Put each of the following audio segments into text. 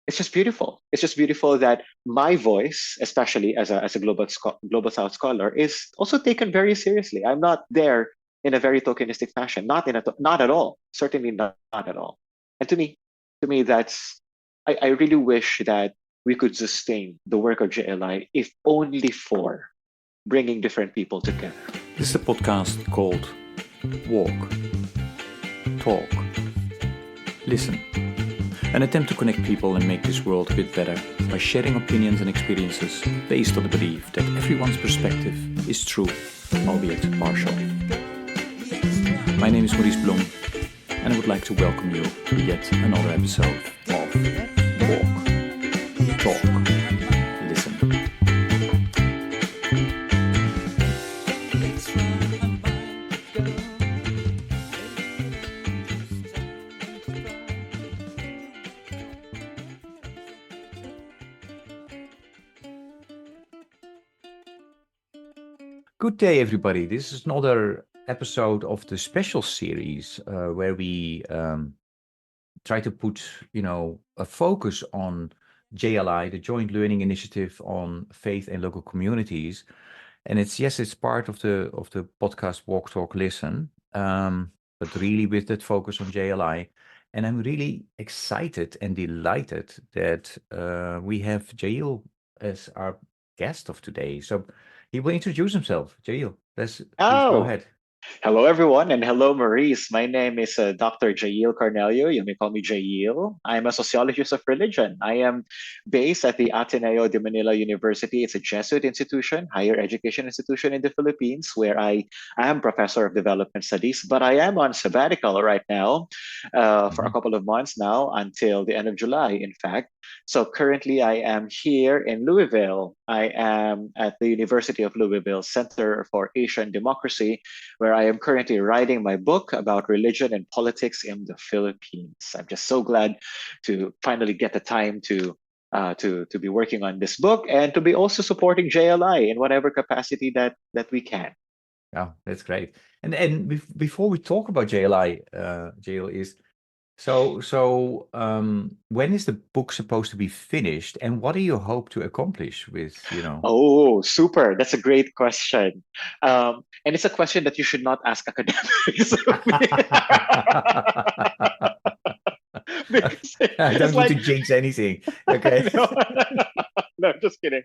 it's just beautiful. It's just beautiful that my voice, especially as a global South scholar, is also taken very seriously. I'm not there in a very tokenistic fashion, not at all, certainly not at all. And to me, I really wish that we could sustain the work of JLI if only for bringing different people together. This is a podcast called Walk, Talk, Listen. An attempt to connect people and make this world a bit better by sharing opinions and experiences based on the belief that everyone's perspective is true, albeit partial. My name is Maurice Blom, and I would like to welcome you to yet another episode of Walk, Talk, Listen. Good day, everybody. This is another episode of the special series where we try to put, a focus on JLI, the Joint Learning Initiative on Faith and Local Communities. And it's part of the podcast Walk, Talk, Listen, but really with that focus on JLI. And I'm really excited and delighted that we have Jayeel as our guest of today. So he will introduce himself. Jayeel, please go Oh, ahead. hello, everyone, and hello, Maurice. My name is Dr. Jayeel Cornelio. You may call me Jayeel. I'm a sociologist of religion. I am based at the Ateneo de Manila University. It's a Jesuit institution, higher education institution in the Philippines, where I am professor of development studies. But I am on sabbatical right now for a Mhm. couple of months now until the end of July, in fact. So currently, I am here in Louisville. I am at the University of Louisville Center for Asian Democracy, where I am currently writing my book about religion and politics in the Philippines. I'm just so glad to finally get the time to be working on this book and to be also supporting JLI in whatever capacity that we can. Yeah, that's great. And before we talk about JLI, Jayeel, when is the book supposed to be finished, and what do you hope to accomplish with? Oh, super. That's a great question. And it's a question that you should not ask academics of me. Because I it's don't want to like jinx anything. Okay. no, no, just kidding.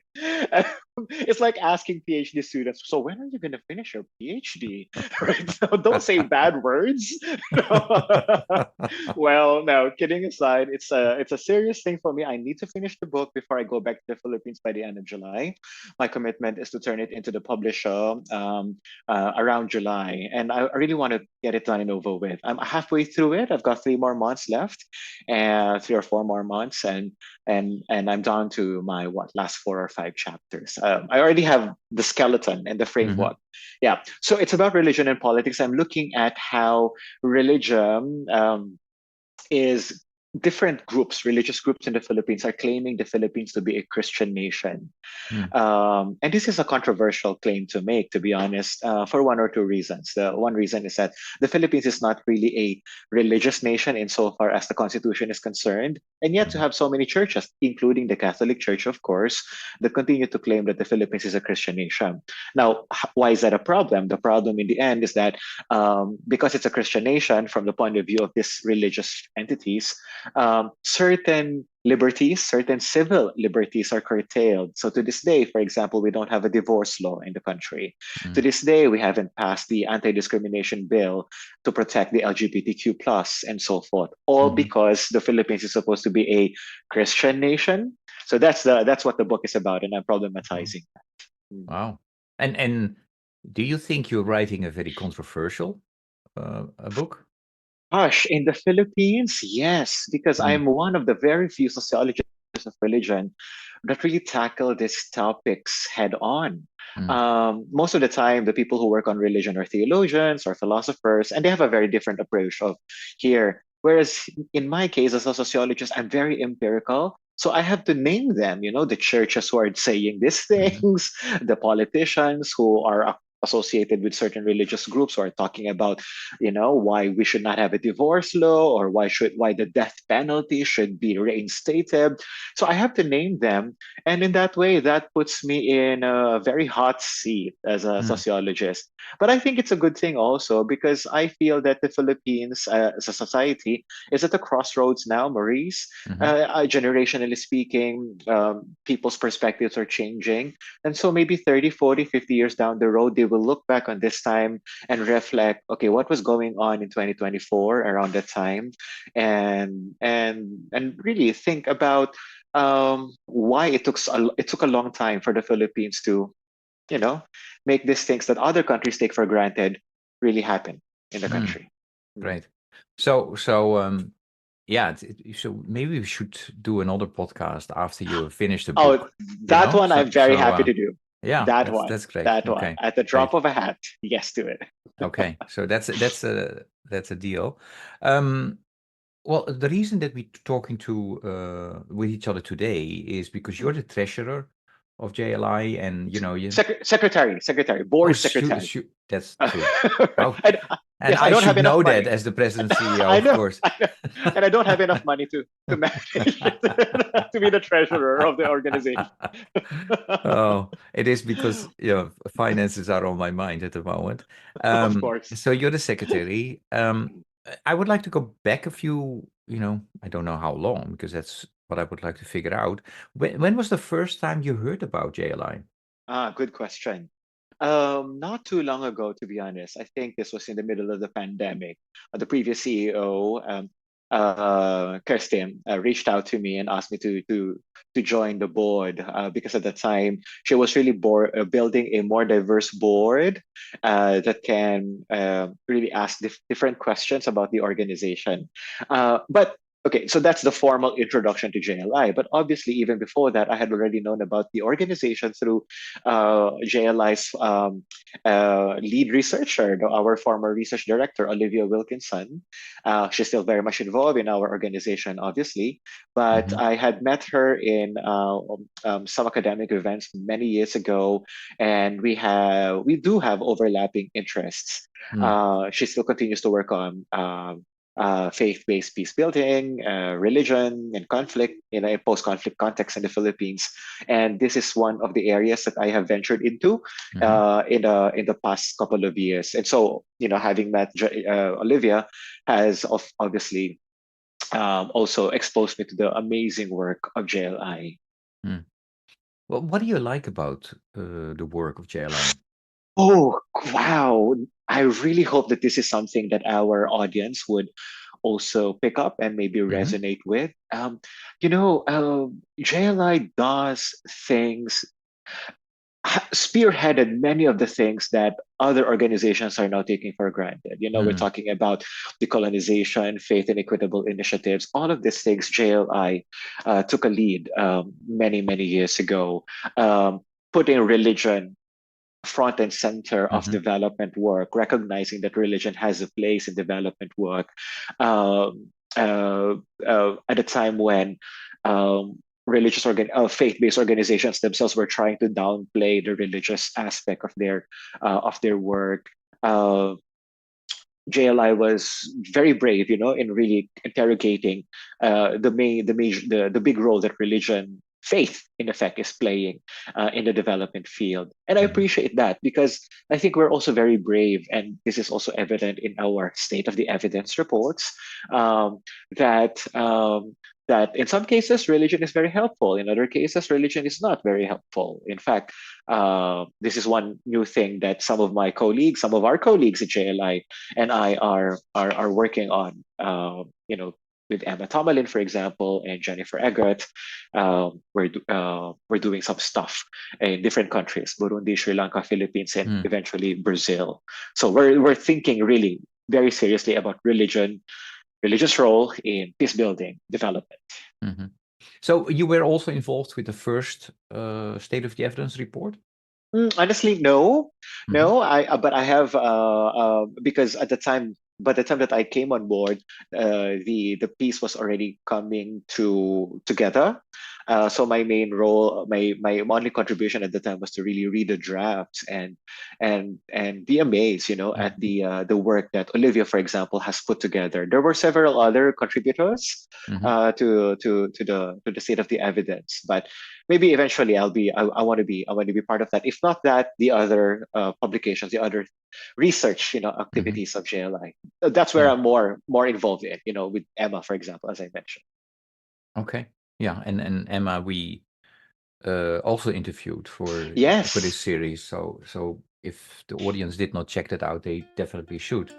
It's like asking PhD students, so when are you going to finish your PhD? Right? So don't say bad words. Well, no, kidding aside, it's a serious thing for me. I need to finish the book before I go back to the Philippines by the end of July. My commitment is to turn it into the publisher around July, and I really want to get it done and over with. I'm halfway through it. I've got 3 more months left, and 3 or 4 more months, and I'm down to my last 4 or 5 chapters. I already have the skeleton and the Mhm. framework. Yeah, so it's about religion and politics. I'm looking at how religion is different groups, religious groups in the Philippines are claiming the Philippines to be a Christian nation. Mm. And this is a controversial claim to make, to be honest, for one or two reasons. The one reason is that the Philippines is not really a religious nation insofar as the Constitution is concerned, and yet to Mhm. have so many churches, including the Catholic Church, of course, that continue to claim that the Philippines is a Christian nation. Now, why is that a problem? The problem in the end is that because it's a Christian nation, from the point of view of these religious entities, certain liberties, certain civil liberties are curtailed. So to this day, for example, we don't have a divorce law in the country. To Mm. this day, we haven't passed the anti-discrimination bill to protect the LGBTQ plus and so forth. All Mhm. because the Philippines is supposed to be a Christian nation. So that's what the book is about, and I'm Wow. problematizing that. Mm. Wow. And do you think you're writing a very controversial a book? Gosh, in the Philippines, yes, because Mm. I'm one of the very few sociologists of religion that really tackle these topics head on. Mm. Most of the time, the people who work on religion are theologians or philosophers, and they have a very different approach of here. Whereas in my case, as a sociologist, I'm very empirical. So I have to name them, the churches who are saying these Mhm. things, the politicians who are associated with certain religious groups who are talking about, why we should not have a divorce law, or why the death penalty should be reinstated. So I have to name them, and in that way, that puts me in a very hot seat as a Mm, sociologist. But I think it's a good thing also, because I feel that the Philippines as a society is at a crossroads now, Maurice. mhm, Generationally speaking, people's perspectives are changing. And so maybe 30, 40, 50 years down the road, they will look back on this time and reflect, okay, what was going on in 2024 around that time? And really think about why it took a long time for the Philippines to, you know, make these things that other countries take for granted really happen in the mm. country. Mm. Great. So yeah, so maybe we should do another podcast after you have finished the Oh, book, you that know? one So I'm very so happy to do. yeah, That that's one, that's great. that one. Okay. At the Great. drop of a hat, yes to it. Okay. So that's a deal. Um well, the reason that we're talking to with each other today is because you're the treasurer of JLI, and you. Secretary, Oh, board secretary. that's true. Oh, I, and yes, I I don't have should enough know that money. as the president CEO, I of know, course. I know, and I don't have enough money to manage to be the treasurer of the organization. Oh, it is because finances are on my mind at the moment. Of course. So you're the secretary. I would like to go back a few, I don't know how long, because that's what I would like to figure out. When was the first time you heard about JLI? Good question. Not too long ago, to be honest. I think this was in the middle of the pandemic. The previous CEO, Kirsten, reached out to me and asked me to join the board because at the time she was really building a more diverse board that can really ask different questions about the organization. But okay, so that's the formal introduction to JLI. But obviously, even before that, I had already known about the organization through JLI's lead researcher, our former research director, Olivia Wilkinson. She's still very much involved in our organization, obviously, but Mm-hmm. I had met her in some academic events many years ago, and we do have overlapping interests. Mm, She still continues to work on faith-based peace building, religion, and conflict in a post-conflict context in the Philippines. And this is one of the areas that I have ventured into mm-hmm. in the past couple of years. And so, having met Olivia has obviously also exposed me to the amazing work of JLI. Mm. Well, what do you like about the work of JLI? Oh, wow. I really hope that this is something that our audience would also pick up and maybe Mm-hmm. resonate with. JLI does things, spearheaded many of the things that other organizations are now taking for granted. We're Mm, talking about decolonization, faith and equitable initiatives, all of these things. JLI took a lead many, many years ago, putting religion front and center of mm-hmm. development work, recognizing that religion has a place in development work at a time when faith-based organizations themselves were trying to downplay the religious aspect of their work. Uh, JLI was very brave, in really interrogating the big role that religion, faith, in effect, is playing in the development field. And I Mm-hmm. appreciate that because I think we're also very brave, and this is also evident in our state of the evidence reports um, that. That in some cases religion is very helpful, in other cases religion is not very helpful. In fact, this is one new thing that some of our colleagues at JLI and I are working on. With Emma Tomalin, for example, and Jennifer Eggert, we're doing some stuff in different countries: Burundi, Sri Lanka, Philippines, and Mm, eventually Brazil. So we're thinking really very seriously about religious role in peace building development. mm-hmm. So you were also involved with the first State of the Evidence report? Honestly, no, Mm-hmm. no. But I have because by the time that I came on board, the piece was already coming together. So my main role, my only contribution at the time was to really read the drafts and be amazed, at Mm-hmm. the work that Olivia, for example, has put together. There were several other contributors Mm-hmm. to the state of the evidence, but maybe eventually I want to be part of that. If not that, the other publications, the other research, Mm-hmm. activities of JLI. That's where Yeah. I'm more involved in, with Emma, for example, as I mentioned. Okay. Yeah. And Emma, we also interviewed for this Yes. series. So if the audience did not check that out, they definitely should.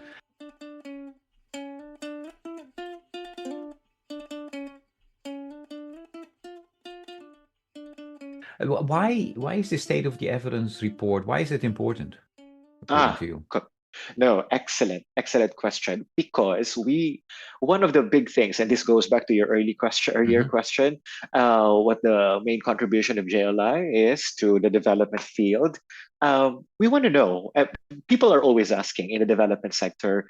Why is the state of the evidence report? Why is it important, according Ah, to you? no, excellent question. Because one of the big things, and this goes back to your earlier Mm-hmm. question, what the main contribution of JLI is to the development field. We want to know. People are always asking in the development sector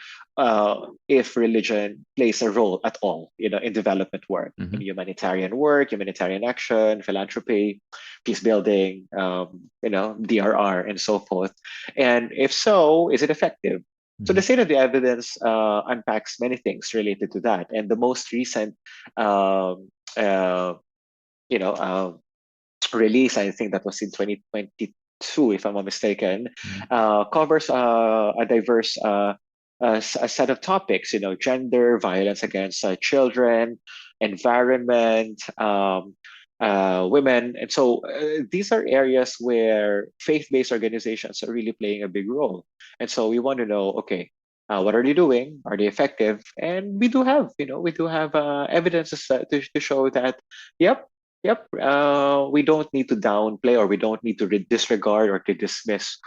if religion plays a role at all, in development work, in Mm-hmm. humanitarian work, humanitarian action, philanthropy, peace building, DRR, and so forth. And if so, is it effective? So Mm-hmm. the state of the evidence unpacks many things related to that. And the most recent, um, uh, you know, uh, release, I think that was in 2022, if I'm not mistaken, Mm-hmm. covers a diverse a set of topics, gender, violence against children, environment, women. And so these are areas where faith-based organizations are really playing a big role. And so we want to know, okay, what are they doing? Are they effective? And we do have evidences to show that, yep, yep. We don't need to downplay, or we don't need to disregard or to dismiss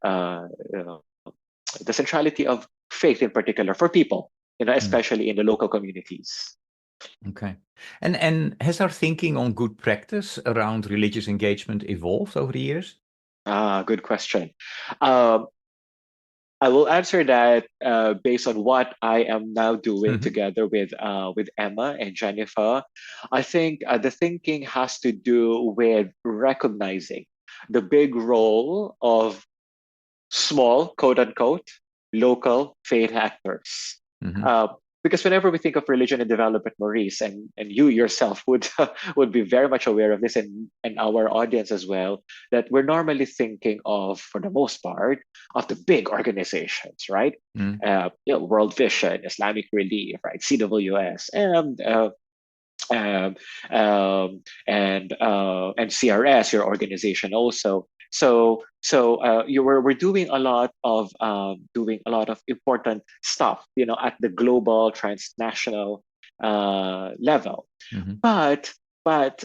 uh, uh, the centrality of faith in particular for people, Mm. especially in the local communities. Okay. And has our thinking on good practice around religious engagement evolved over the years? Good question. Um, I will answer that based on what I am now doing Mm-hmm. together with Emma and Jennifer. I think the thinking has to do with recognizing the big role of small, quote unquote, local faith actors. Mm-hmm. Uh, because whenever we think of religion and development, Maurice, and you yourself would would be very much aware of this, and our audience as well, that we're normally thinking of, for the most part, of the big organizations, right? Mm-hmm. World Vision, Islamic Relief, right? CWS, um, and CRS, your organization also. We're doing a lot of important stuff, at the global transnational level. Mm-hmm. But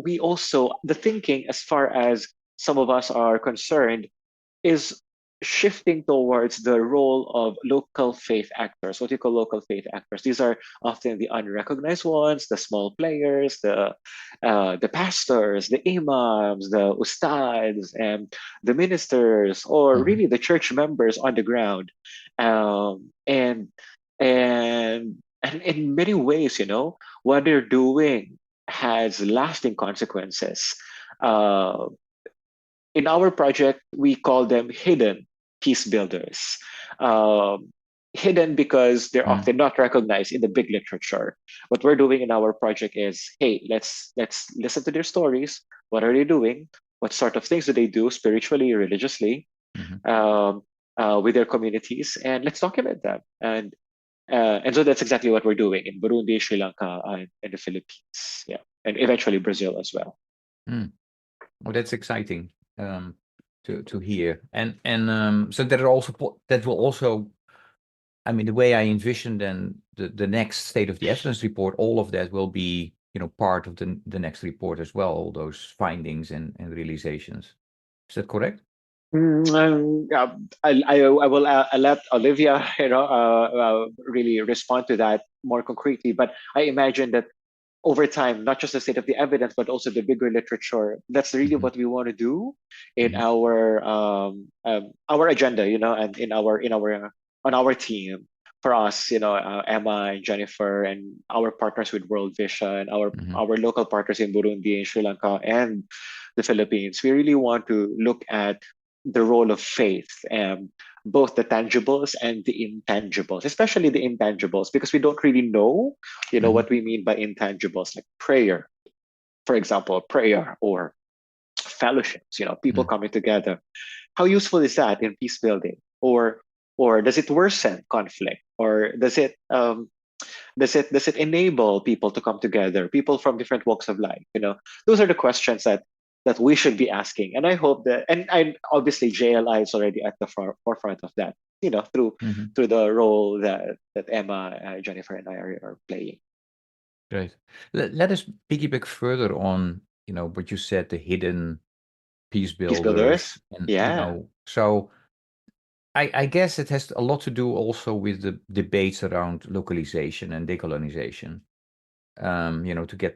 we also, the thinking, as far as some of us are concerned, is shifting towards the role of local faith actors. What you call local faith actors? These are often the unrecognized ones, the small players, the pastors, the imams, the ustads, and the ministers, or Mm-hmm. really the church members on the ground. And in many ways, what they're doing has lasting consequences. Uh, in our project, we call them hidden peace builders. Um, Hidden because they're Mm-hmm. often not recognized in the big literature. What we're doing in our project is, hey, let's listen to their stories. What are they doing? What sort of things do they do spiritually, religiously, Mm-hmm. um, with their communities, and let's document them. And so that's exactly what we're doing in Burundi, Sri Lanka, and the Philippines. Yeah, and eventually Brazil as well. Mm. Oh, that's exciting to hear. And so that are also that will also, I mean, the way I envision then the next state of the evidence report, all of that will be, part of the next report as well, all those findings and realizations. Is that correct? Yeah, I will let Olivia, really respond to that more concretely. But I imagine that over time, not just the state of the evidence, but also the bigger literature. That's really Mm-hmm. what we want to do in Mm-hmm. our agenda, and in our on our team for us, Emma and Jennifer and our partners with World Vision, Hmm. our local partners in Burundi and Sri Lanka and the Philippines, we really want to look at the role of faith, both the tangibles and the intangibles, especially the intangibles, because we don't really know, Hmm. what we mean by intangibles, like prayer, for example, prayer or fellowships, people Hmm. coming together. How useful is that in peace building? Or does it worsen conflict? Or does it enable people to come together, people from different walks of life? Those are the questions that we should be asking. And I hope that, and obviously JLI is already at the forefront of that, through Hmm. through the role that Emma, Jennifer, and I are playing. Great. Let us piggyback further on, what you said, the hidden peace Peace builders, builders, and yeah. so I guess it has a lot to do also with the debates around localization and decolonization. To get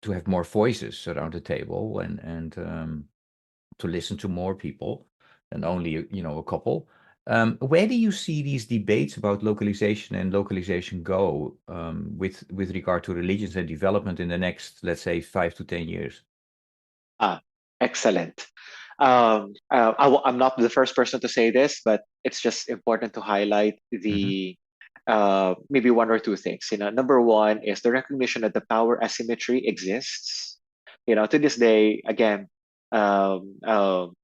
to have more voices around the table, and to listen to more people than only a couple. Where do you see these debates about localization and localization go, with regard to religions and development in the next, let's say, 5 to 10 years? Ah, excellent. I'm not the first person to say this, but it's just important to highlight Hmm. the maybe one or two things. Number one is the recognition that the power asymmetry exists. To this day, again, um, um,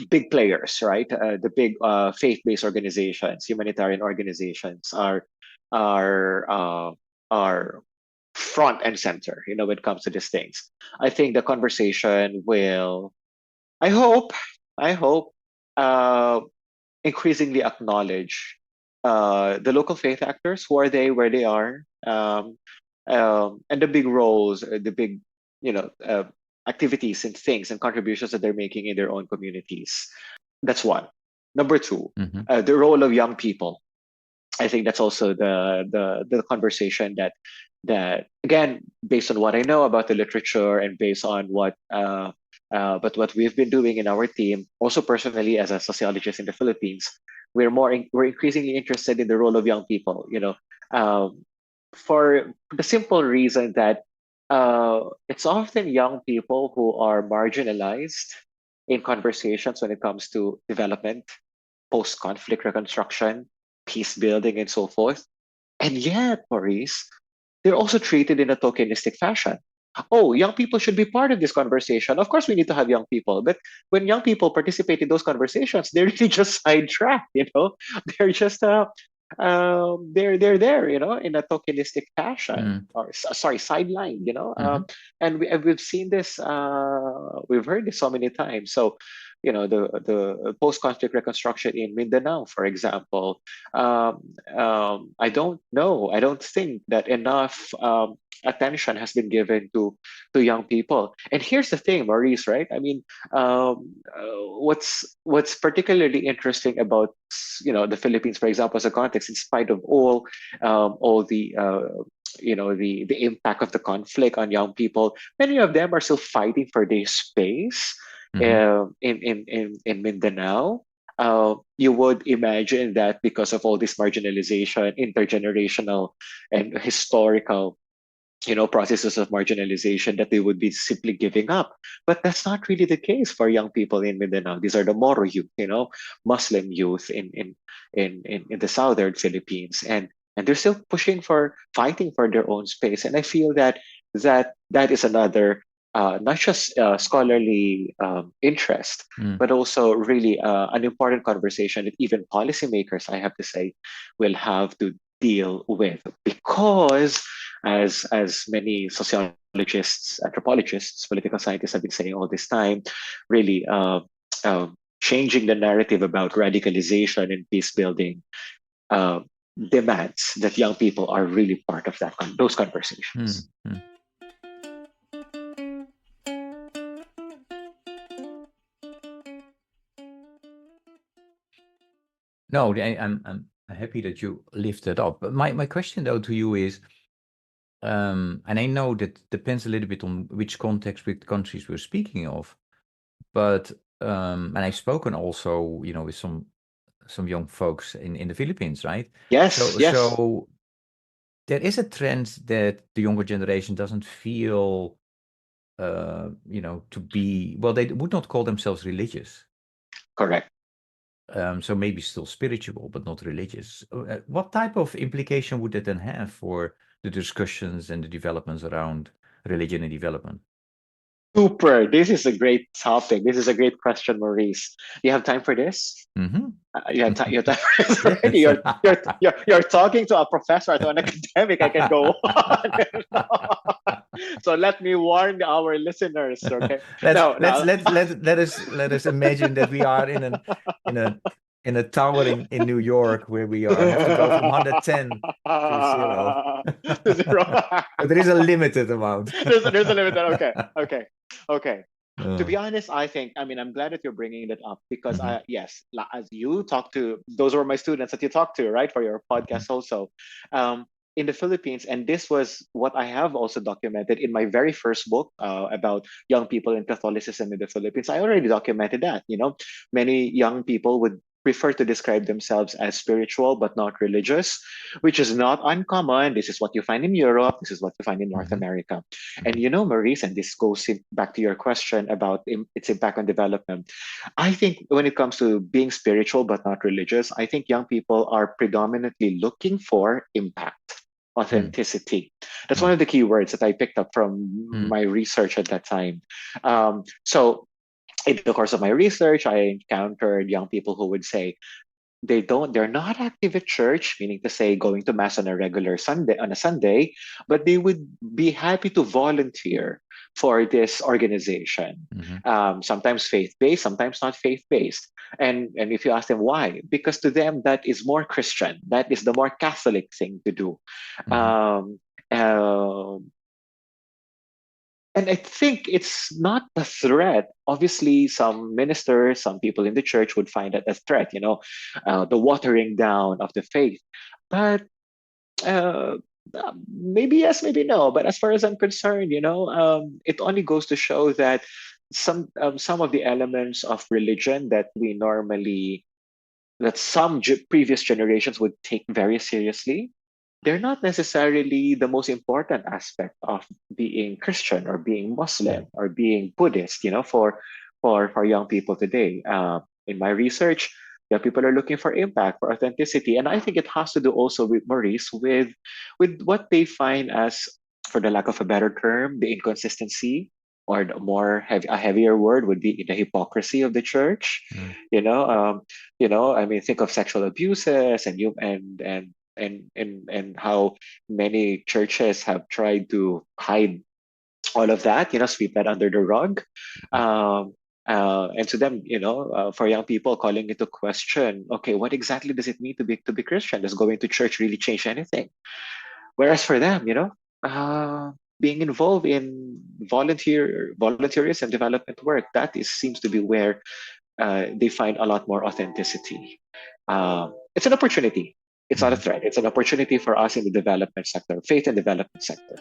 big players, right? The big faith-based organizations, humanitarian organizations are uh, are front and center, when it comes to these things. I think the conversation will, I hope, I hope, uh, increasingly acknowledge the local faith actors. Who are they? Where they are? And the big roles, the big, you know, uh, activities and things and contributions that they're making in their own communities. That's one. Number two, Hmm. the role of young people. I think that's also the conversation that again, based on what I know about the literature and based on but what we've been doing in our team, also personally as a sociologist in the Philippines, we're increasingly interested in the role of young people. Um, for the simple reason that it's often young people who are marginalized in conversations when it comes to development, post-conflict reconstruction, peace building, and so forth. And yet, Maurice, they're also treated in a tokenistic fashion. Oh, young people should be part of this conversation. Of course, we need to have young people, but when young people participate in those conversations, they're really just sidetracked. They're just they're there, in a tokenistic fashion, Mm. or sorry, sidelined. Hmm. And we've seen this, we've heard this so many times. So, the post-conflict reconstruction in Mindanao, for example, I don't know. I don't think that enough attention has been given to young people. And here's the thing, Maurice, right? I mean, what's particularly interesting about the Philippines, for example, as a context, in spite of all the the impact of the conflict on young people, many of them are still fighting for their space Hmm. in Mindanao. You would imagine that because of all this marginalization, intergenerational and historical, processes of marginalization, that they would be simply giving up. But that's not really the case for young people in Mindanao. These are the Moro youth, Muslim youth in the southern Philippines, and they're still fighting for their own space. And I feel that is another, not just scholarly interest, Mm. but also really an important conversation that even policymakers, I have to say, will have to deal with, because as many sociologists, anthropologists, political scientists have been saying all this time, really changing the narrative about radicalization and peace building uh, demands that young people are really part of those Mm. conversations. Mm. No, I'm happy that you lift that up. But my question though to you is, and I know that depends a little bit on which context, which countries we're speaking of, but and I've spoken also, with some some young folks in the Philippines, right? Yes, So yes, so there is a trend that the younger generation doesn't feel, to be, well, they would not call themselves religious. correct. So maybe still spiritual, but not religious. What type of implication would that then have for the discussions and the developments around religion and development? Super. This is a great topic. This is a great question, Maurice. You have time for this? Mm-hmm. You have time. You have time for this already. Yes. You're talking to a professor, to an academic. I can go on and on. So let me warn our listeners. Okay. let's No, let's no. let let let us imagine that we are in a in a tower in New York where we have to go from 110 to zero. To zero. But there is a limited amount. There's a limit there. Okay. Okay. Okay. To Uh, be honest, I mean, I'm glad that you're bringing that up because mhm, yes, as you talk to, those were my students that you talked to, right, for your mhm, podcast also, um, in the Philippines, and this was what I have also documented in my very first book about young people in Catholicism in the Philippines. I already documented that. Many young people would prefer to describe themselves as spiritual but not religious, which is not uncommon. This is what you find in Europe. This is what you find in North mhm, America. And mhm, Maurice, and this goes back to your question about its impact on development. I think when it comes to being spiritual but not religious, I think young people are predominantly looking for impact, mm, authenticity. That's one mm, of the key words that I picked up from mm, my research at that time. So in the course of my research, I encountered young people who would say, they're not active at church, meaning to say going to mass on a regular Sunday, on a Sunday, but they would be happy to volunteer for this organization. mhm, Sometimes faith-based, sometimes not faith-based. And if you ask them why, because to them that is more Christian, that is the more Catholic thing to do. mhm, um, uh, and I think it's not a threat. Obviously, some ministers, some people in the church would find that a threat, the watering down of the faith. But uh, maybe yes, maybe no. But as far as I'm concerned, it only goes to show that some of the elements of religion that some previous generations would take very seriously, they're not necessarily the most important aspect of being Christian or being mm, Muslim or being Buddhist, for young people today. In my research, young people are looking for impact, for authenticity. And I think it has to do also with Maurice, with what they find as, for the lack of a better term, the inconsistency, or a heavier word would be the hypocrisy of the church. mm, I mean, think of sexual abuses and how many churches have tried to hide all of that, sweep that under the rug. mhm, And to them, for young people, calling into question, okay, what exactly does it mean to be Christian? Does going to church really change anything? Whereas for them, being involved in volunteerism development work, seems to be where they find a lot more authenticity. It's an opportunity. It's not a mhm. threat. It's an opportunity for us in the development sector, faith and development sector.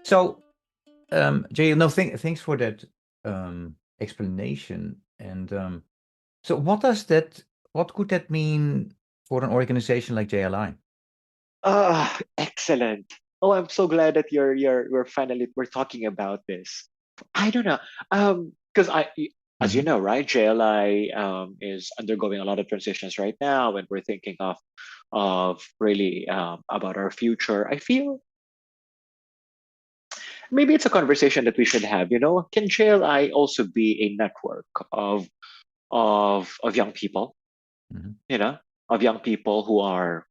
So, Jay, no, thanks for that explanation. And so, what could that mean for an organization like JLI? Excellent. Oh, I'm so glad that we're talking about this. I don't know. Because as you Mm-hmm, know, right, JLI is undergoing a lot of transitions right now, and we're thinking of really about our future. I feel maybe it's a conversation that we should have. Can JLI also be a network of young people? mm-hmm, You know, of young people who are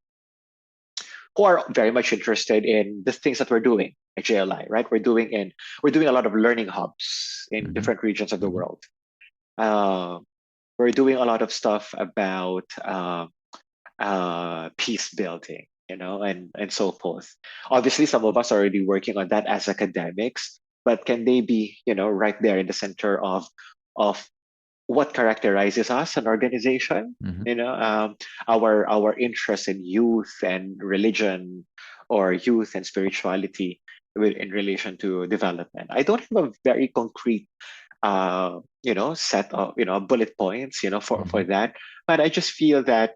very much interested in the things that we're doing at JLI, right? We're doing a lot of learning hubs in mm-hmm, different regions of the mm-hmm, world. Uh, we're doing a lot of stuff about peace building, and so forth. Obviously, some of us are already working on that as academics, but can they be, right there in the center of what characterizes us an organization? mm-hmm, Our interest in youth and religion, or youth and spirituality in relation to development. I don't have a very concrete set of bullet points for Mhm. that, but I just feel that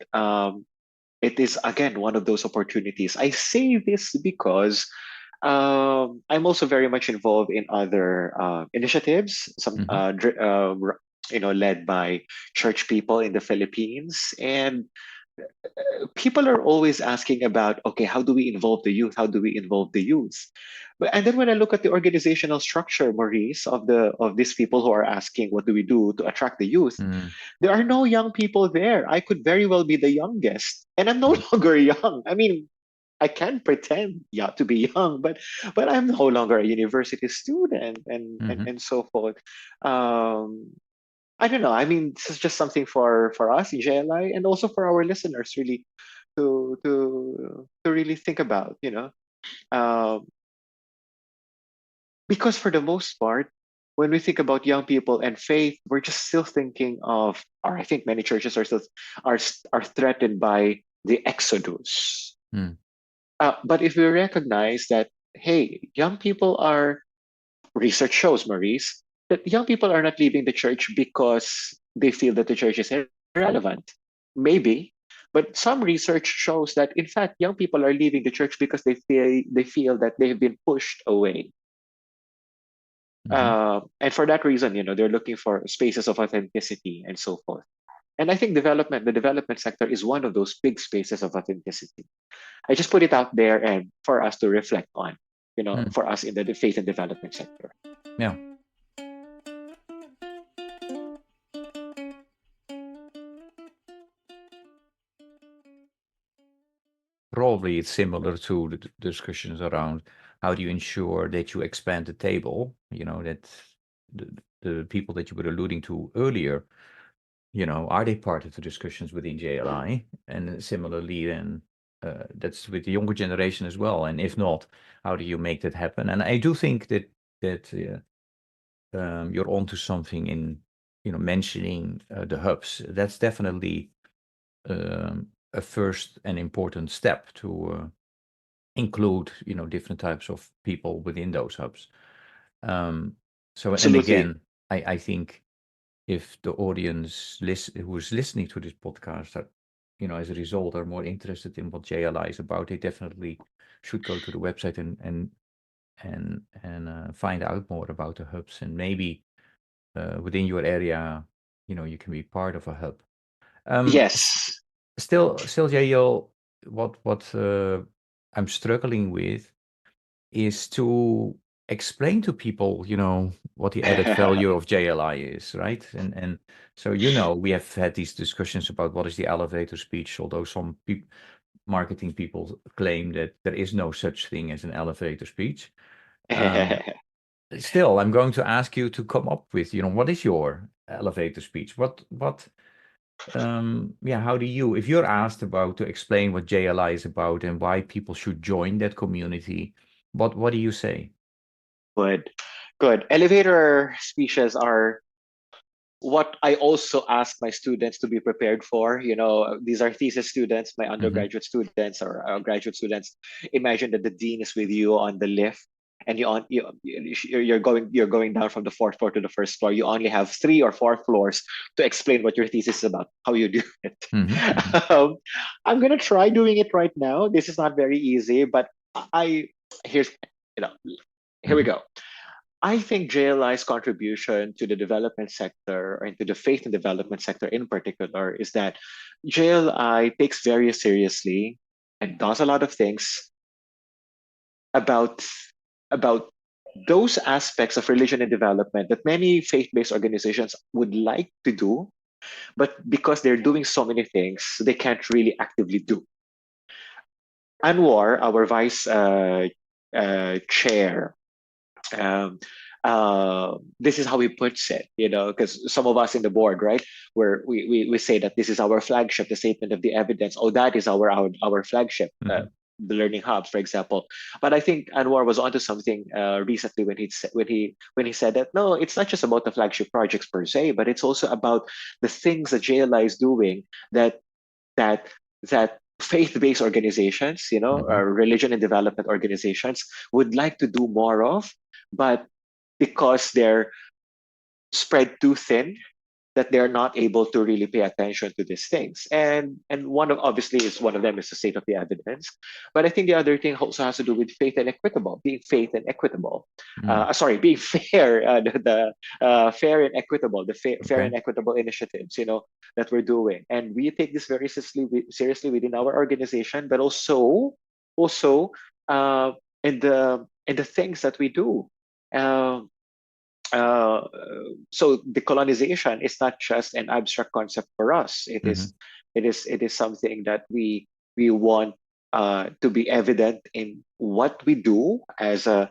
it is again one of those opportunities. I say this because I'm also very much involved in other initiatives, some Mhm. led by church people in the Philippines, and people are always asking about, okay, how do we involve the youth? How do we involve the youth? And then when I look at the organizational structure, Maurice, of these people who are asking, what do we do to attract the youth? Mhm. There are no young people there. I could very well be the youngest, and I'm no Mhm. longer young. I mean, I can pretend, yeah, to be young, but I'm no longer a university student, and and Mhm. and so forth. Um, I don't know. I mean, this is just something for us in JLI, and also for our listeners, really, to really think about. Um, because for the most part, when we think about young people and faith, we're just still thinking of, or I think many churches are still are threatened by the exodus. Mhm. But if we recognize that, hey, young people are, research shows, Maurice, that young people are not leaving the church because they feel that the church is irrelevant. Maybe, but some research shows that in fact young people are leaving the church because they feel that they've been pushed away. Mhm. And for that reason, they're looking for spaces of authenticity and so forth. And I think the development sector is one of those big spaces of authenticity. I just put it out there and for us to reflect on, Mhm. for us in the faith and development sector. Yeah. Probably it's similar to the discussions around how do you ensure that you expand the table, that the, the people that you were alluding to earlier, are they part of the discussions within JLI? And similarly, then that's with the younger generation as well. And if not, how do you make that happen? And I do think that you're onto something in, mentioning the hubs. That's definitely a first and important step to include, different types of people within those hubs. Um, and Absolutely. again, I think if the audience who is listening to this podcast are, as a result, are more interested in what JLI is about, they definitely should go to the website and find out more about the hubs, and maybe within your area, you can be part of a hub. Um, s- Yes. still, Jael, what I'm struggling with is to explain to people, what the added value of JLI is, right? And so, we have had these discussions about what is the elevator speech, although some marketing people claim that there is no such thing as an elevator speech. Um, Still, I'm going to ask you to come up with, what is your elevator speech? Yeah, how do you, if you're asked about to explain what JLI is about and why people should join that community, what do you say? Good. Good. Elevator speeches are what I also ask my students to be prepared for. These are thesis students, my Mm-hmm. undergraduate students or graduate students. Imagine that the dean is with you on the lift, and you're going down from the fourth floor to the first floor. You only have 3 or 4 floors to explain what your thesis is about, how you do it. Mm-hmm. Mm-hmm. um, I'm gonna try doing it right now. This is not very easy, but I here's you know here we Mm-hmm. go. I think JLI's contribution to the development sector and to the faith and development sector in particular is that JLI takes very seriously and does a lot of things about about those aspects of religion and development that many faith-based organizations would like to do, but because they're doing so many things, they can't really actively do. Anwar, our vice chair, um, this is how he puts it, because some of us in the board, right, where we say that this is our flagship, the statement of the evidence. Oh, that is our flagship, Mm-hmm. the learning hubs, for example. But I think Anwar was onto something recently when he said that no, it's not just about the flagship projects per se, but it's also about the things that JLI is doing that that that faith-based organizations, Hmm. religion and development organizations would like to do more of, but because they're spread too thin, that they're not able to really pay attention to these things. And one of obviously is one of them is the state of the evidence. But I think the other thing also has to do with faith and equitable, being faith and equitable. Mm. Sorry, being fair, the fair and equitable, the fair Okay. and equitable initiatives, that we're doing. And we take this very seriously within our organization, but also uh, in the things that we do. Um, uh, so decolonization is not just an abstract concept for us. It Hmm. is, it is something that we want to be evident in what we do as an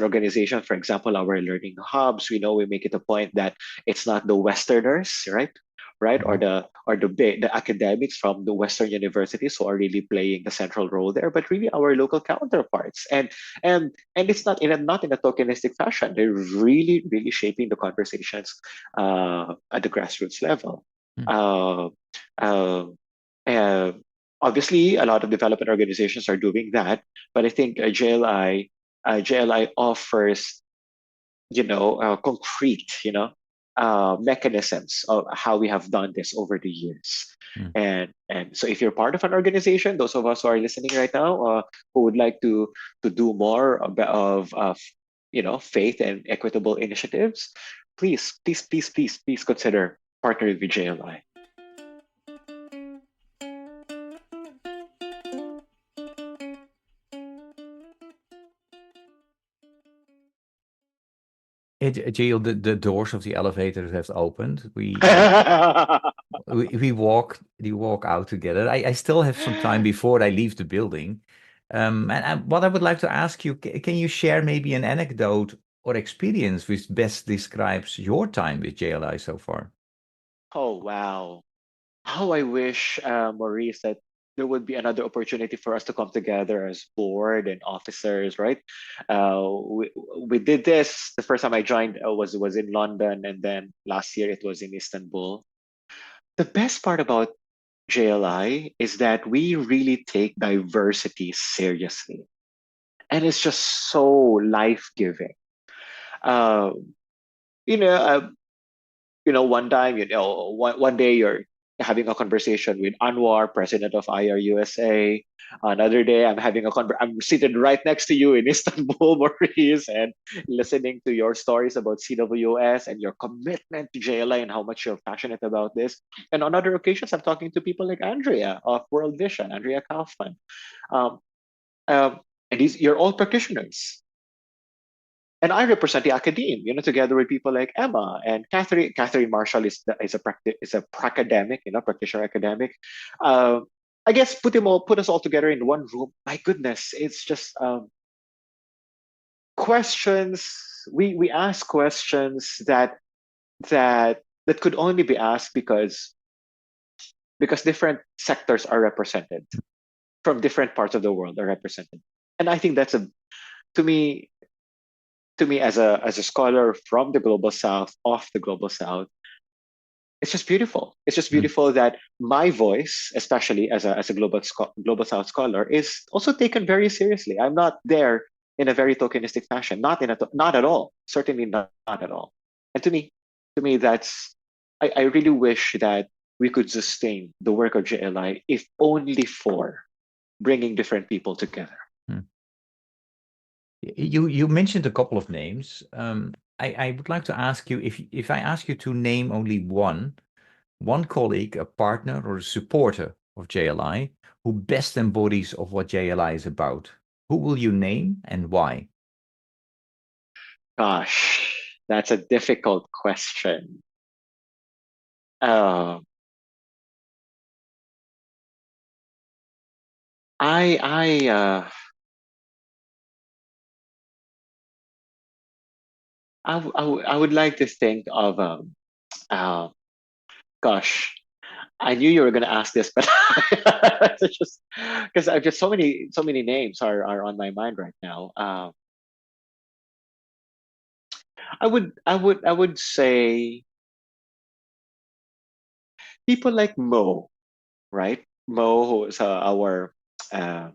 organization. For example, our learning hubs. We make it a point that it's not the Westerners, right, or Hmm. the academics from the Western universities who are really playing the central role there, but really our local counterparts. And it's not in a tokenistic fashion. They're really, really shaping the conversations at the grassroots level. Mm. Uh, uh, uh, Obviously, a lot of development organizations are doing that, but I think JLI offers concrete, mechanisms of how we have done this over the years. Mm. And so, if you're part of an organization, those of us who are listening right now, who would like to do more of faith and equitable initiatives, please, please, please, please, please consider partnering with JLI. Jill, the doors of the elevator have opened. We walk out together. I still have some time before I leave the building. And what I would like to ask you, can you share maybe an anecdote or experience which best describes your time with JLI so far? Oh, wow. How I wish, Maurice, that there would be another opportunity for us to come together as board and officers, right? We did this the first time I joined, was in London, and then last year it was in Istanbul. The best part about JLI is that we really take diversity seriously, and it's just so life giving. Um, you know, uh, one time, one day you're having a conversation with Anwar, president of IRUSA. Another day, I'm seated right next to you in Istanbul, Maurice, and listening to your stories about CWS and your commitment to JLA and how much you're passionate about this. And on other occasions, I'm talking to people like Andrea of World Vision, Andrea Kaufman. Um, um, and you're all practitioners, and I represent the academe, together with people like Emma and Catherine. Catherine Marshall is a pracademic, practitioner academic. Uh, I guess put us all together in one room. My goodness, it's just questions. We ask questions that could only be asked because different sectors are represented from different parts of the world are represented, and I think that's a to me as a scholar from the global south, of the global south, it's just beautiful. It's just Mm. beautiful that my voice, especially as a global south scholar, is also taken very seriously. I'm not there in a very tokenistic fashion, not at all, certainly not at all. And to me that's I really wish that we could sustain the work of JLI, if only for bringing different people together. Mm. You mentioned a couple of names. I would like to ask you if I ask you to name only one colleague, a partner, or a supporter of JLI who best embodies of what JLI is about. Who will you name and why? Gosh, that's a difficult question. Uh, I I I would like to think of uh, gosh, I knew you were going to ask this, but it's just because I've just so many names are on my mind right now. I would say people like Mo, right? Mo, who is our uh,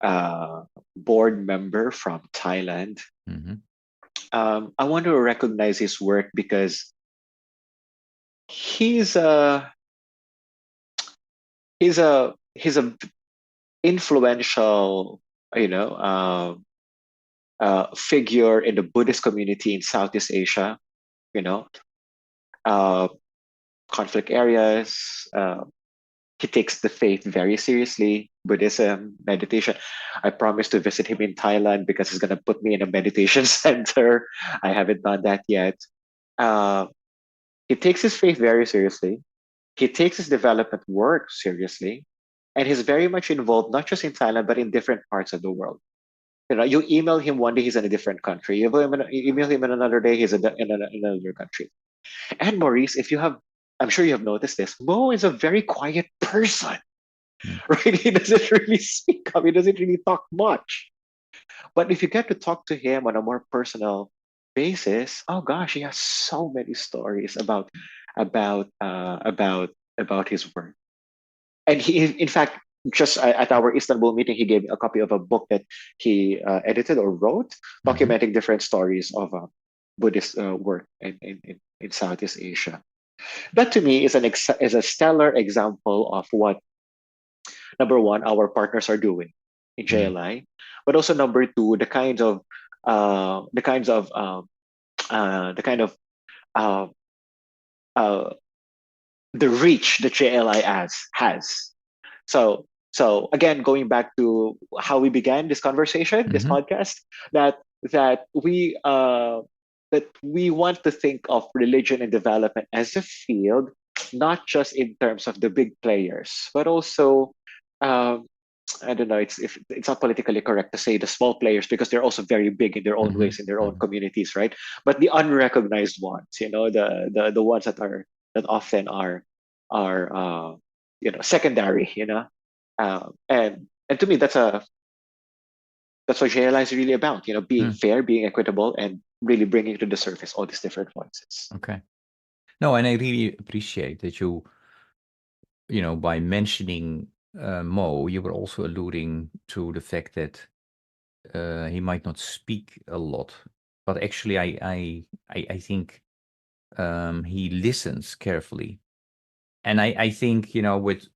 uh, board member from Thailand. Hmm. I want to recognize his work because he's a he's a influential, you know, figure in the Buddhist community in Southeast Asia. You know, uh, conflict areas. He takes the faith very seriously. Buddhism, meditation. I promised to visit him in Thailand because he's gonna put me in a meditation center. I haven't done that yet. Uh, he takes his faith very seriously. He takes his development work seriously, and he's very much involved not just in Thailand but in different parts of the world. You know, you email him one day, he's in a different country. You email him in another day, he's in another country. And Maurice, if you have, I'm sure you have noticed this, Mo is a very quiet person, Mm. right? He doesn't really speak up, he doesn't really talk much. But if you get to talk to him on a more personal basis, oh gosh, he has so many stories about uh, about about his work. And he, in fact, just at our Istanbul meeting, he gave me a copy of a book that he edited or wrote, Hmm. documenting different stories of Buddhist work in Southeast Asia. That to me is is a stellar example of what number one our partners are doing in Mm. JLI, but also number two the kinds of the kind of uh, uh, the reach that JLI has. So again, going back to how we began this conversation, this Hmm. podcast, that that we uh, that we want to think of religion and development as a field, not just in terms of the big players, but also um, I don't know. It's not politically correct to say the small players because they're also very big in their own Hmm. ways in their own Hmm. communities, right? But the unrecognized ones, the ones that often are secondary, and to me that's what JLI is really about, being Mm. fair, being equitable, and really bringing to the surface all these different voices. Okay. No, and I really appreciate that by mentioning Mo, you were also alluding to the fact that he might not speak a lot, but actually, I think he listens carefully, and I think with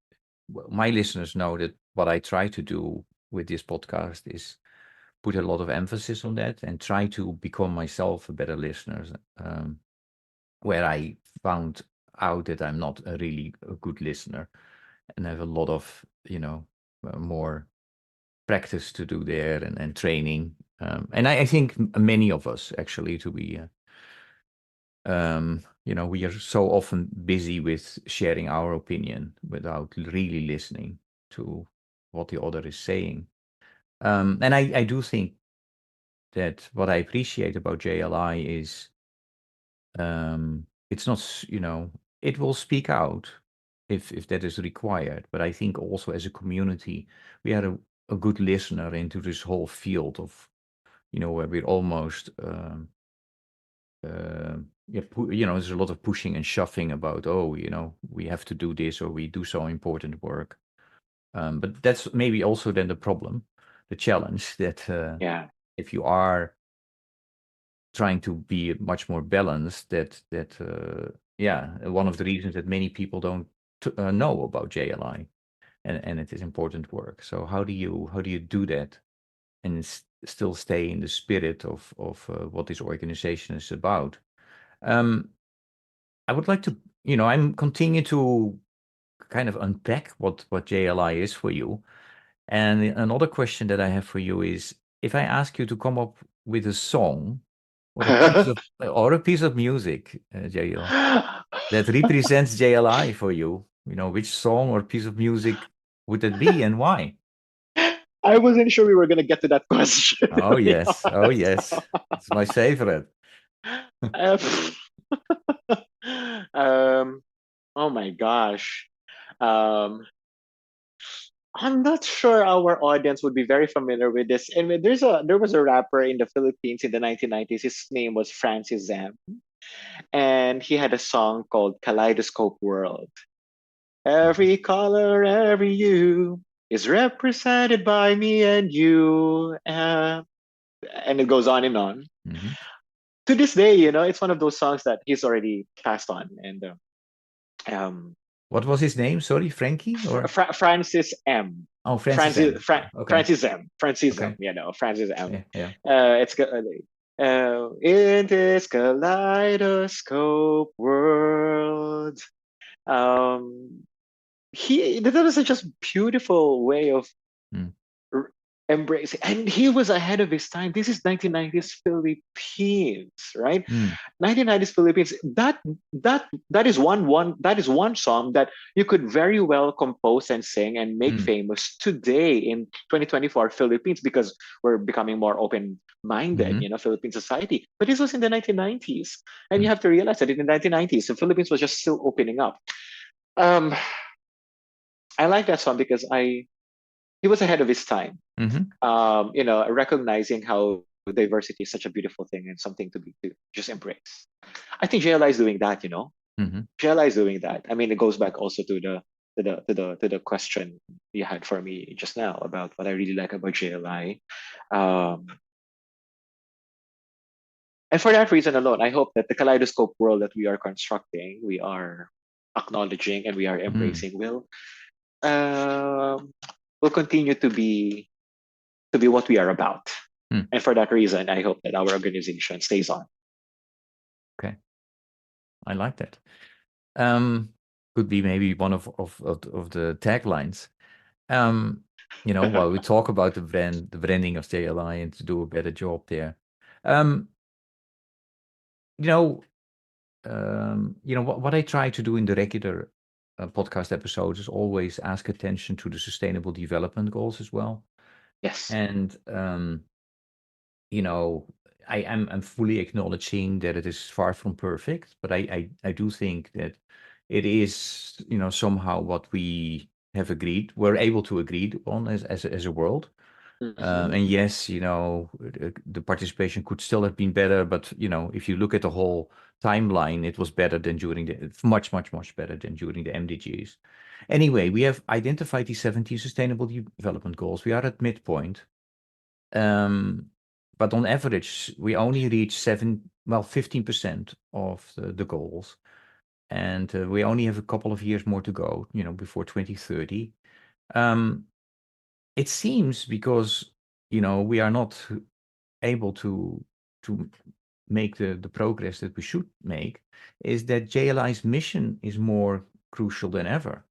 my listeners know that what I try to do with this podcast is put a lot of emphasis on that and try to become myself a better listener. Um, where I found out that I'm not a really a good listener and have a lot of more practice to do there and training. And I think many of us actually to be we are so often busy with sharing our opinion without really listening to what the other is saying. And I do think that what I appreciate about JLI is it's not, it will speak out if that is required. But I think also as a community, we are a good listener into this whole field of, where we're almost, there's a lot of pushing and shoving about, oh, we have to do this or we do so important work. But that's maybe also then the problem, the challenge that Yeah, if you are trying to be much more balanced, yeah, one of the reasons that many people don't know about JLI and it is important work. So how do you do that and still stay in the spirit of what this organization is about? Um, I would like to, I'm continue to kind of unpack what JLI is for you. And another question that I have for you is, if I ask you to come up with a song or a piece of music, Jayeel, that represents JLI for you, which song or piece of music would that be and why? I wasn't sure we were gonna get to that question, Oh to be yes, oh honest. yes, it's my favorite. Uh, um, oh my gosh. Um, I'm not sure our audience would be very familiar with this. And there was a rapper in the Philippines in the 1990s. His name was Francis Zam, and he had a song called Kaleidoscope World. Mhm. Every color, every hue is represented by me and you. And it goes on and on. Mhm. To this day, it's one of those songs that he's already passed on. And um, What was his name? Sorry, Frankie or Francis M. oh, Francis M. Okay, Francis M. Francis M. okay, Francis M. yeah, yeah. It's good. In this kaleidoscope world, um, that was such a beautiful way of Mm. r- embracing, and he was ahead of his time. This is 1990s Philippines, right? Mm. 1990s Philippines. That is one song that you could very well compose and sing and make Mm. famous today in 2024 Philippines, because we're becoming more open minded, Mhm. Philippine society. But this was in the 1990s, and you Mm. have to realize that in the 1990s the Philippines was just still opening up. um I like that song because I he was ahead of his time, Mhm. recognizing how diversity is such a beautiful thing and something to just embrace. I think JLI is doing that. Mhm. JLI is doing that. I mean, it goes back also to the question you had for me just now about what I really like about JLI. Um, and for that reason alone, I hope that the kaleidoscope world that we are constructing, we are acknowledging, and we are Mm. embracing um, will continue to be what we are about. Mm. And for that reason, I hope that our organization stays on. Okay, I like that. Um, could be maybe one of the taglines. Um, while we talk about the branding of JLI and to do a better job there. Um, you know, what I try to do in the regular podcast episodes is always ask attention to the sustainable development goals as well. Yes. And you know, I'm fully acknowledging that it is far from perfect, but I do think that it is, somehow what we have agreed, we're able to agree on as a world. Hmm. And yes, the participation could still have been better, but if you look at the whole timeline, it was better than during much, much, much better than during the MDGs. Anyway, we have identified the 17 sustainable development goals. We are at midpoint. Um, but on average, we only reach 15% of the goals. And we only have a couple of years more to go, before 2030. Um, it seems because, we are not able to make the progress that we should make, is that JLI's mission is more crucial than ever.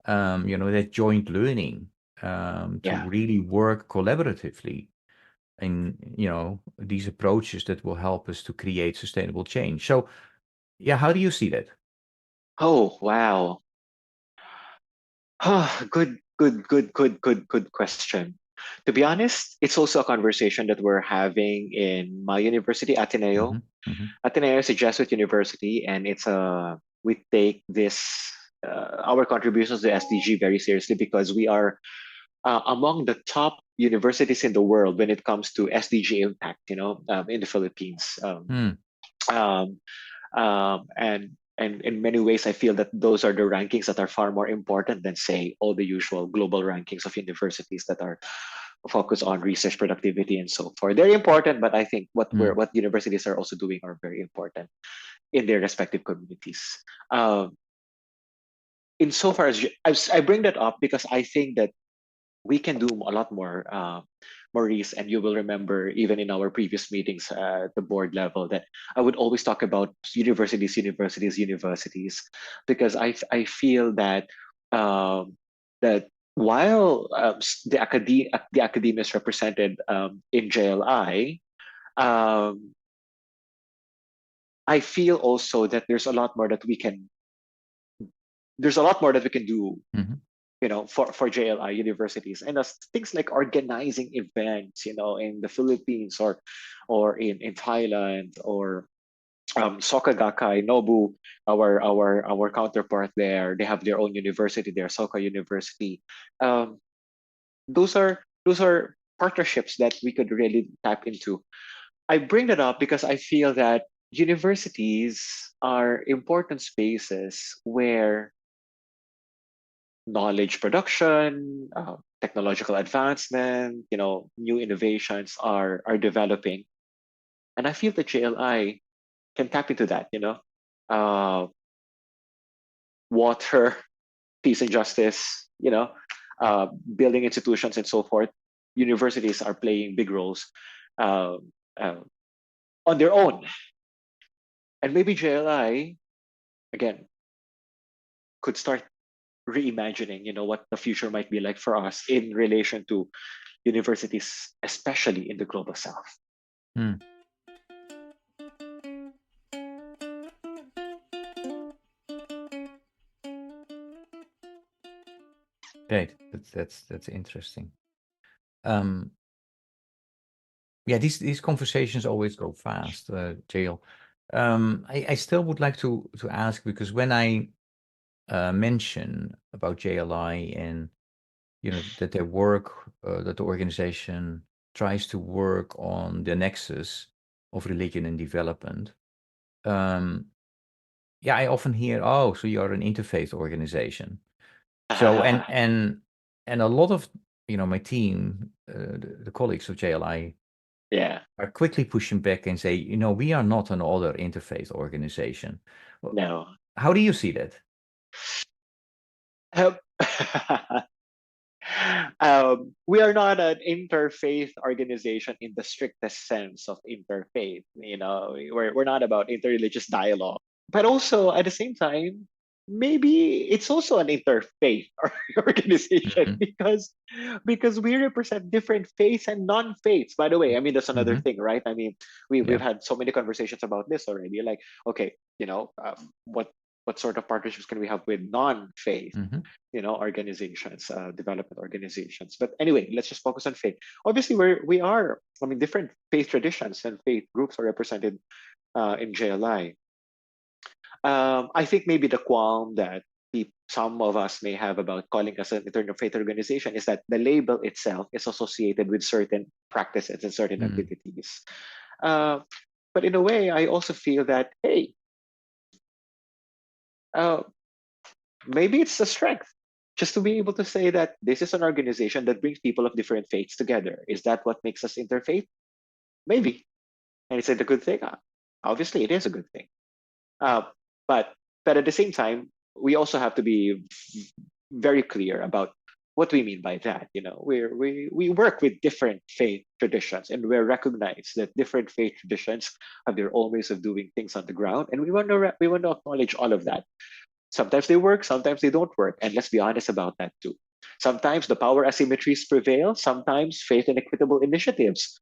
That joint learning, to Yeah. really work collaboratively in these approaches that will help us to create sustainable change. So yeah, how do you see that? Oh, wow. Good, good, good, good, good, good question. To be honest, it's also a conversation that we're having in my university, Ateneo. Hmm. Hmm. Ateneo is a Jesuit university, and we take this our contributions to SDG very seriously, because we are among the top universities in the world when it comes to SDG impact. In the Philippines. Mm. Um, and in many ways, I feel that those are the rankings that are far more important than, say, all the usual global rankings of universities that are focused on research productivity and so forth. They're important, but I think Mm. what universities are also doing are very important in their respective communities. Um, Insofar as I bring that up because I think that we can do a lot more, Maurice, and you will remember even in our previous meetings at the board level that I would always talk about universities, universities, universities, because I feel that that while the academia is represented in JLI, I feel also that there's a lot more that we can do, Hmm. for JLI universities, and things like organizing events, in the Philippines, or in Thailand, or Soka Gakkai Nobu, our counterpart there. They have their own university there, Soka University. Um, those are partnerships that we could really tap into. I bring that up because I feel that universities are important spaces where knowledge production, technological advancement, new innovations are developing, and I feel that JLI can tap into that. Uh, water, peace and justice. Uh, building institutions and so forth. Universities are playing big roles uh, uh, on their own, and maybe JLI again could start reimagining, what the future might be like for us in relation to universities, especially in the global south. Hmm. Great. That's interesting. Um, yeah, these conversations always go fast, Jayeel. I still would like to ask, because when I mention about JLI and that their work, that the organization tries to work on the nexus of religion and development. Yeah, I often hear, "Oh, so you're an interfaith organization." So and a lot of my team, the colleagues of JLI, Yeah, are quickly pushing back and say, we are not an other interfaith organization. Well, no. how do you see that? Um, we are not an interfaith organization in the strictest sense of interfaith. We're not about interreligious dialogue, but also at the same time, maybe it's also an interfaith organization Mhm, because we represent different faiths and non-faiths. By the way, I mean that's another mhm, thing, right? I mean we've yeah, had so many conversations about this already. Like, okay, what sort of partnerships can we have with non-faith? mhm, Organizations, development organizations. But anyway, let's just focus on faith. Obviously, we are. I mean, different faith traditions and faith groups are represented in JLI. I think maybe the qualm that some of us may have about calling us an interfaith organization is that the label itself is associated with certain practices and certain mm, activities. Uh, but in a way, I also feel that hey, uh, maybe it's a strength just to be able to say that this is an organization that brings people of different faiths together. Is that what makes us interfaith? Maybe. And is it a good thing? Obviously, it is a good thing. Uh, but but at the same time, we also have to be very clear about what we mean by that. We work with different faith traditions, and we recognize that different faith traditions have their own ways of doing things on the ground, and we want to acknowledge all of that. Sometimes they work, sometimes they don't work. And let's be honest about that too. Sometimes the power asymmetries prevail, sometimes faith and equitable initiatives,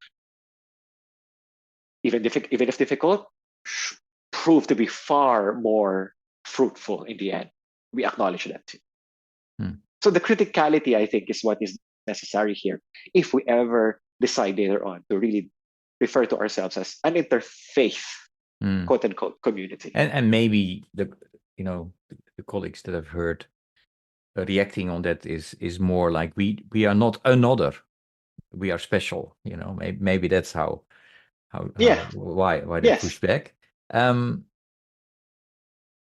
even if difficult, prove to be far more fruitful in the end. We acknowledge that too. mm, So the criticality, I think, is what is necessary here if we ever decide later on to really refer to ourselves as an interfaith, mm. quote unquote, community. And maybe the colleagues that I've heard reacting on that is more like, we are not another, we are special. Maybe that's Yeah, why they push yes. back.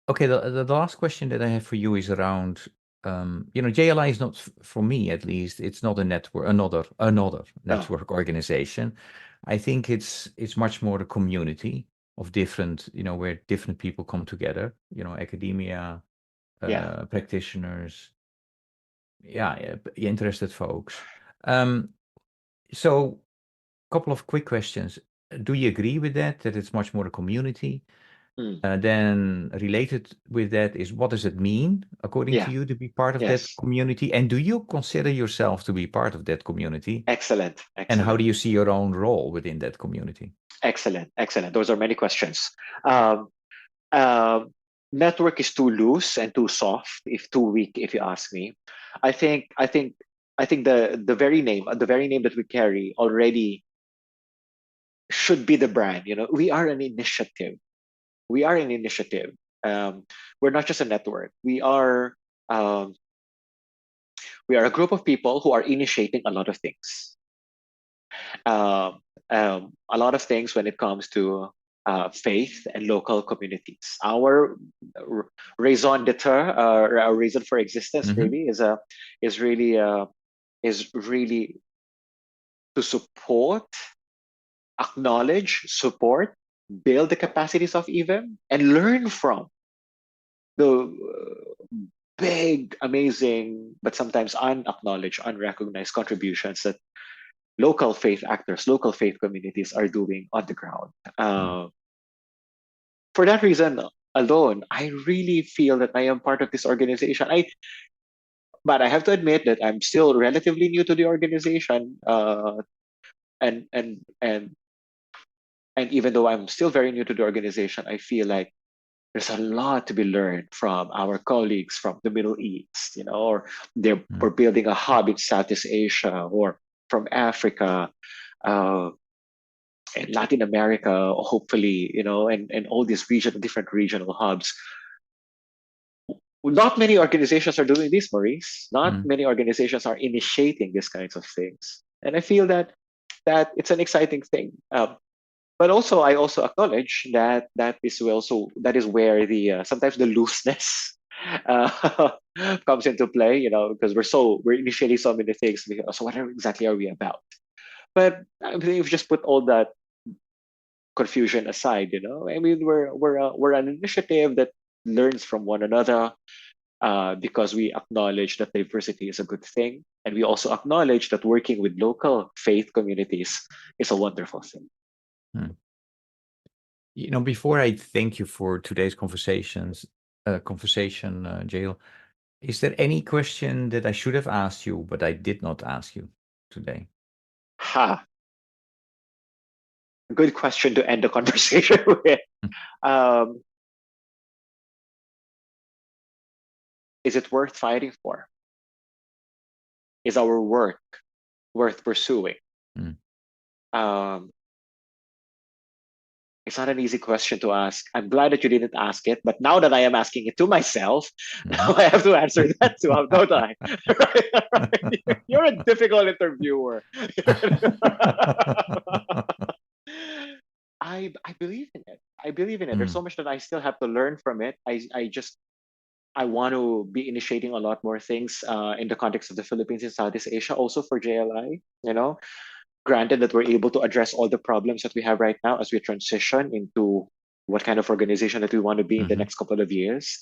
Okay, the last question that I have for you is around, JLI is not, for me at least, it's not a network, another Oh, network organization. I think it's much more a community of different, where different people come together, academia, yeah. practitioners, yeah, interested folks. Um, so, couple of quick questions. Do you agree with that it's much more a community? Mm, Then related with that is, what does it mean, according to yeah, you, to be part of that yes. community? And do you consider yourself to be part of that community? Excellent, And how do excellent, you see your own role within that community? excellent, excellent. Those are many questions. Um, um, Network is too loose and too soft, if too weak, if you ask me. I think, I think, I think the very name that we carry already should be the brand. We are an initiative. We are an initiative. We're not just a network. Um, we are a group of people who are initiating a lot of things. A lot of things when it comes to faith and local communities. Our raison d'etre, our reason for existence, Mm-hmm. really is really is really to support, acknowledge, support, build the capacities of even, and learn from the big, amazing, but sometimes unacknowledged, unrecognized contributions that local faith actors, local faith communities are doing on the ground. For that reason alone, I really feel that I am part of this organization. But I have to admit that I'm still relatively new to the organization, and and and and even though I'm still very new to the organization, I feel like there's a lot to be learned from our colleagues from the Middle East, or we're building a hub in Southeast Asia or from Africa, uh, and Latin America, hopefully, and all these different regional hubs. Not many organizations are doing this, Maurice. Not Mm-hmm. many organizations are initiating these kinds of things, and I feel that it's an exciting thing. But also, I also acknowledge that is where the sometimes the looseness uh, comes into play. Because we're initiating so many things. So what exactly are we about? But I think if you just put all that confusion aside, I mean, we're an initiative that learns from one another, because we acknowledge that diversity is a good thing, and we also acknowledge that working with local faith communities is a wonderful thing. Before I thank you for today's conversation, Jayeel, is there any question that I should have asked you, but I did not ask you today? Ha! Good question to end the conversation with. Um, is it worth fighting for? Is our work worth pursuing? Mm. Um, it's not an easy question to ask. I'm glad that you didn't ask it, but now that I am asking it to myself, now I have to answer that too, don't I? You're a difficult interviewer. I believe in it. I believe in it. There's so much that I still have to learn from it. I want to be initiating a lot more things in the context of the Philippines and Southeast Asia, also for JLI. Granted that we're able to address all the problems that we have right now as we transition into what kind of organization that we want to be in the next couple of years.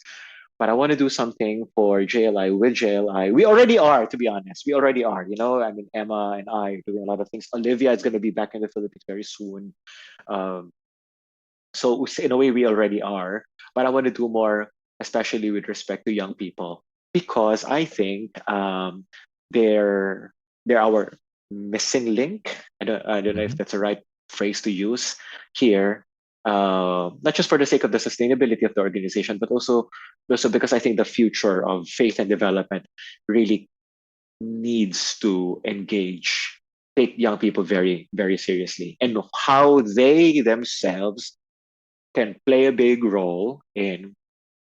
But I want to do something for JLI with JLI. We already are, to be honest. We already are. I mean, Emma and I are doing a lot of things. Olivia is going to be back in the Philippines very soon. Um, so in a way, we already are. But I want to do more, especially with respect to young people, because I think they're they're our missing link. I don't know if that's the right phrase to use here. Not just for the sake of the sustainability of the organization, but also because I think the future of faith and development really needs to take young people very, very seriously, and how they themselves can play a big role in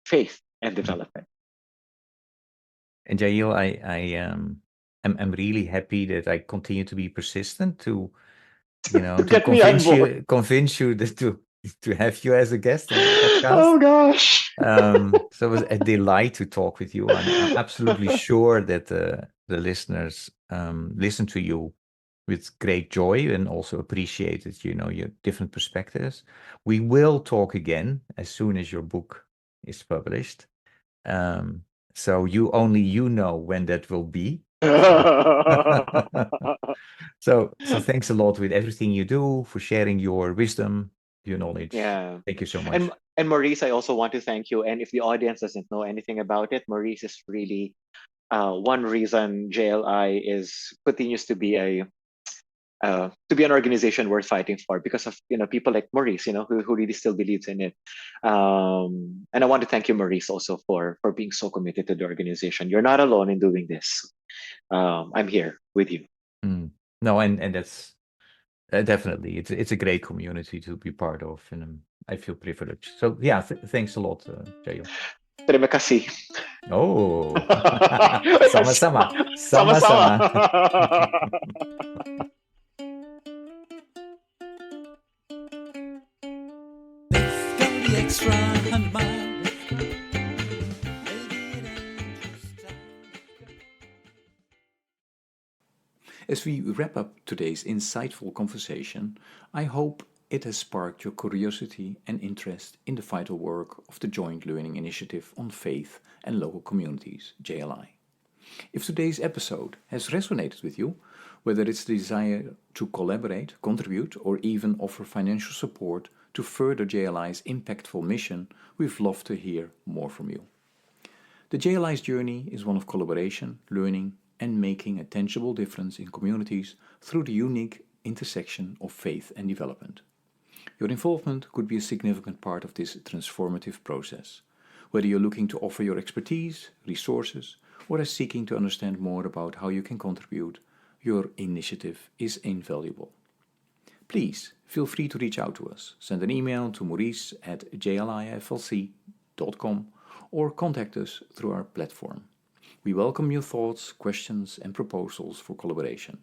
faith and development. And Jayeel, I'm really happy that I continue to be persistent to To to get me on board. convince you that to have you as a guest on the podcast. Oh gosh. So it was a delight to talk with you. I'm absolutely sure that the listeners listen to you with great joy and also appreciated, your different perspectives. We will talk again as soon as your book is published. So you know when that will be. So, so thanks a lot with everything you do for sharing your wisdom, your knowledge. Yeah. Thank you so And much. and Maurice, I also want to thank you. And if the audience doesn't know anything about it, Maurice is really one reason JLI is continues to be an organization worth fighting for, because of people like Maurice, who really still believes in it. And I want to thank you, Maurice, also for being so committed to the organization. You're not alone in doing this. I'm here with you. No, and that's definitely it's a great community to be part of, and I feel privileged. So yeah, thanks a lot, Jayeel. Terima kasih. Oh, Yes, sama-sama, sama-sama. sama-sama. extra 100 miles. As we wrap up today's insightful conversation, I hope it has sparked your curiosity and interest in the vital work of the Joint Learning Initiative on Faith and Local Communities, JLI. If today's episode has resonated with you, whether it's the desire to collaborate, contribute, or even offer financial support to further JLI's impactful mission, we'd love to hear more from you. The JLI's journey is one of collaboration, learning, and making a tangible difference in communities through the unique intersection of faith and development. Your involvement could be a significant part of this transformative process, whether you're looking to offer your expertise, resources, or are seeking to understand more about how you can contribute. Your initiative is invaluable. Please feel free to reach out to us. Send an email to maurice@jliflc.com or contact us through our platform. We welcome your thoughts, questions, and proposals for collaboration.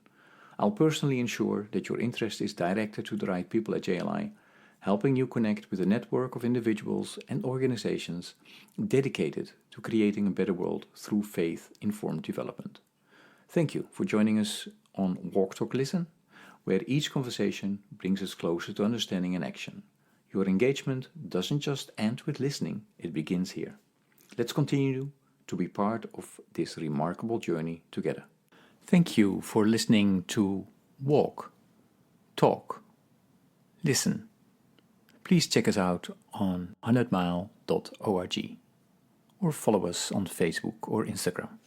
I'll personally ensure that your interest is directed to the right people at JLI, helping you connect with a network of individuals and organizations dedicated to creating a better world through faith-informed development. Thank you for joining us on Walk, Talk, Listen, where each conversation brings us closer to understanding and action. Your engagement doesn't just end with listening, it begins here. Let's continue to be part of this remarkable journey together. Thank you for listening to Walk, Talk, Listen. Please check us out on 100mile.org or follow us on Facebook or Instagram.